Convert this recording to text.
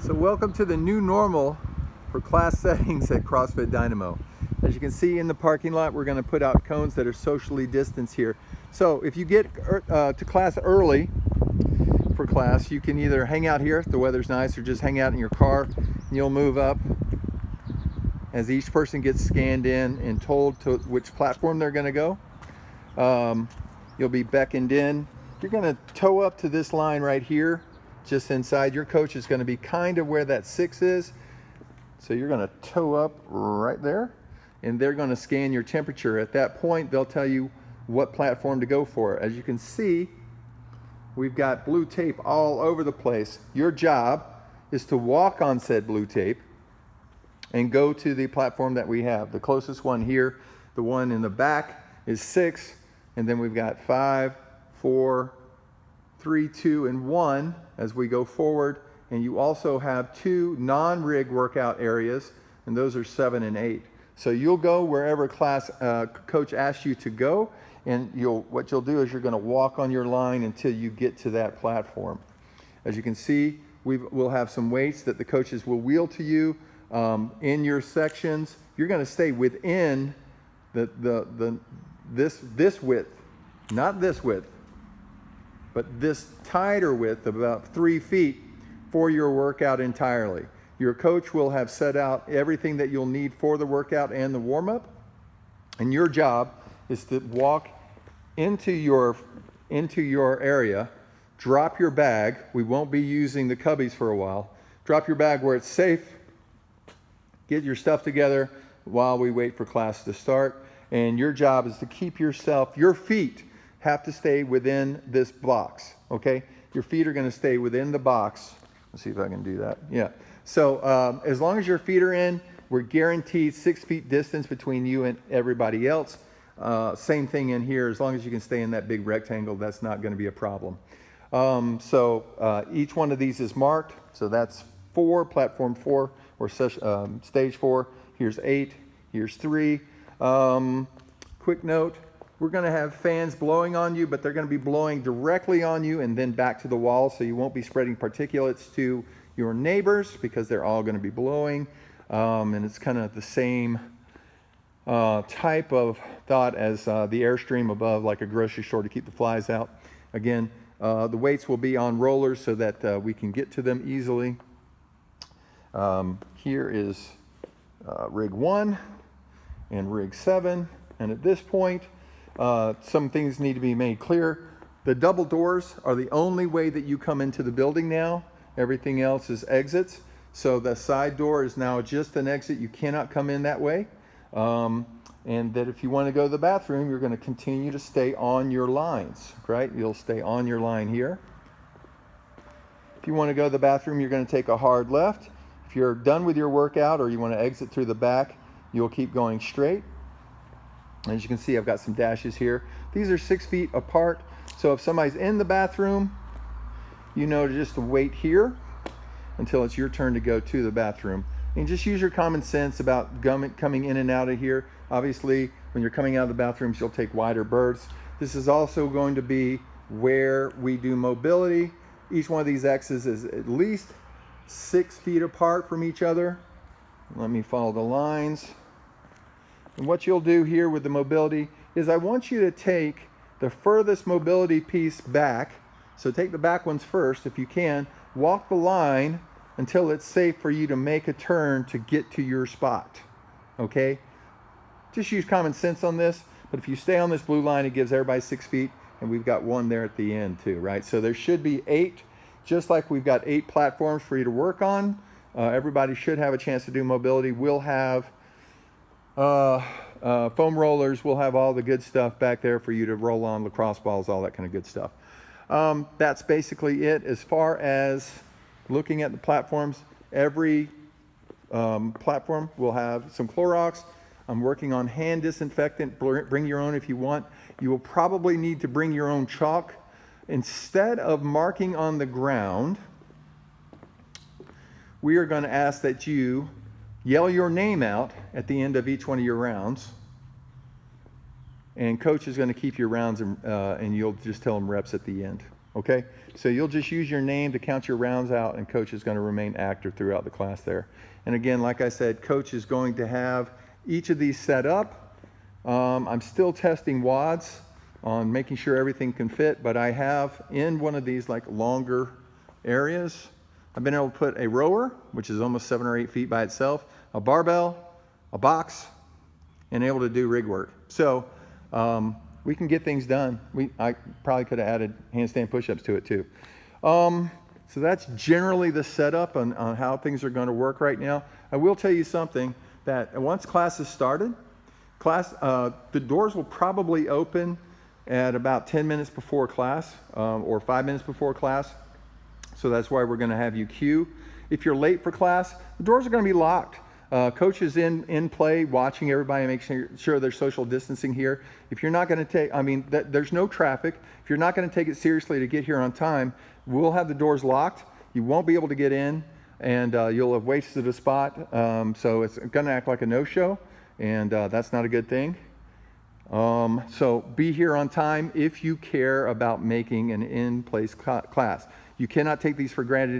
So welcome to the new normal for class settings at CrossFit Dynamo. As you can see in the parking lot, we're going to put out cones that are socially distanced here. So if you get to class early for class, you can either hang out here if the weather's nice, or just hang out in your car, and you'll move up as each person gets scanned in and told to which platform they're going to go. You'll be beckoned in. You're going to toe up to this line right here, just inside. Your coach is going to be kind of where that 6 is. So you're going to toe up right there, and they're going to scan your temperature. At that point, they'll tell you what platform to go for. As you can see, we've got blue tape all over the place. Your job is to walk on said blue tape and go to the platform that we have. The closest one here, the one in the back, is 6, and then we've got 5, 4, 3, 2, and 1 as we go forward. And you also have 2 non-rig workout areas, and those are 7 and 8. So you'll go wherever class coach asks you to go, and what you'll do is you're going to walk on your line until you get to that platform. As you can see, we'll have some weights that the coaches will wheel to you in your sections. You're going to stay within this width, not this width, but this tighter width of about 3 feet for your workout entirely. Your coach will have set out everything that you'll need for the workout and the warm-up, and your job is to walk into your area, drop your bag. We won't be using the cubbies for a while. Drop your bag where it's safe, get your stuff together while we wait for class to start, and your job is to keep your feet have to stay within this box, okay? Your feet are gonna stay within the box. Let's see if I can do that. Yeah. So as long as your feet are in, we're guaranteed 6 feet distance between you and everybody else. Same thing in here. As long as you can stay in that big rectangle, that's not gonna be a problem. Each one of these is marked. So that's 4, platform 4, or stage 4. Here's 8, here's 3. Quick note, we're going to have fans blowing on you, but they're going to be blowing directly on you and then back to the wall, so you won't be spreading particulates to your neighbors because they're all going to be blowing. And it's kind of the same type of thought as the Airstream above, like a grocery store, to keep the flies out. Again, the weights will be on rollers so that we can get to them easily. Here is rig 1 and rig 7, and at this point, some things need to be made clear. The double doors are the only way that you come into the building now. Everything else is exits. So the side door is now just an exit. You cannot come in that way. And that if you want to go to the bathroom, you're going to continue to stay on your lines, right? You'll stay on your line here. If you want to go to the bathroom, you're going to take a hard left. If you're done with your workout or you want to exit through the back, you'll keep going straight. As you can see, I've got some dashes here. These are 6 feet apart. So if somebody's in the bathroom, you know to just wait here until it's your turn to go to the bathroom. And just use your common sense about coming in and out of here. Obviously, when you're coming out of the bathrooms, you'll take wider berths. This is also going to be where we do mobility. Each one of these X's is at least 6 feet apart from each other. Let me follow the lines. And what you'll do here with the mobility is I want you to take the furthest mobility piece back. So take the back ones first if you can. Walk the line until it's safe for you to make a turn to get to your spot. Okay? Just use common sense on this. But if you stay on this blue line, it gives everybody 6 feet. And we've got 1 there at the end too, right? So there should be 8. Just like we've got 8 platforms for you to work on. Everybody should have a chance to do mobility. We'll have foam rollers. We'll have all the good stuff back there for you to roll on, lacrosse balls, all that kind of good stuff. That's basically it. As far as looking at the platforms, every platform will have some Clorox. I'm working on hand disinfectant. Bring your own if you want. You will probably need to bring your own chalk. Instead of marking on the ground, we are going to ask that you yell your name out at the end of each one of your rounds. And coach is going to keep your rounds, and you'll just tell them reps at the end. Okay, so you'll just use your name to count your rounds out, and coach is going to remain active throughout the class there. And again, like I said, coach is going to have each of these set up. I'm still testing wads on making sure everything can fit, but I have in one of these like longer areas, I've been able to put a rower, which is almost 7 or 8 feet by itself, a barbell, a box, and able to do rig work. So we can get things done. I probably could have added handstand push-ups to it too. So that's generally the setup on how things are going to work right now. I will tell you something, that once class is started, the doors will probably open at about 10 minutes before class or 5 minutes before class. So that's why we're going to have you queue. If you're late for class, the doors are going to be locked. Coach is in play, watching everybody, making sure there's social distancing here. If you're not going to take, there's no traffic. If you're not going to take it seriously to get here on time, we'll have the doors locked. You won't be able to get in, and you'll have wasted a spot. So it's going to act like a no-show, and that's not a good thing. So be here on time if you care about making an in-place class. You cannot take these for granted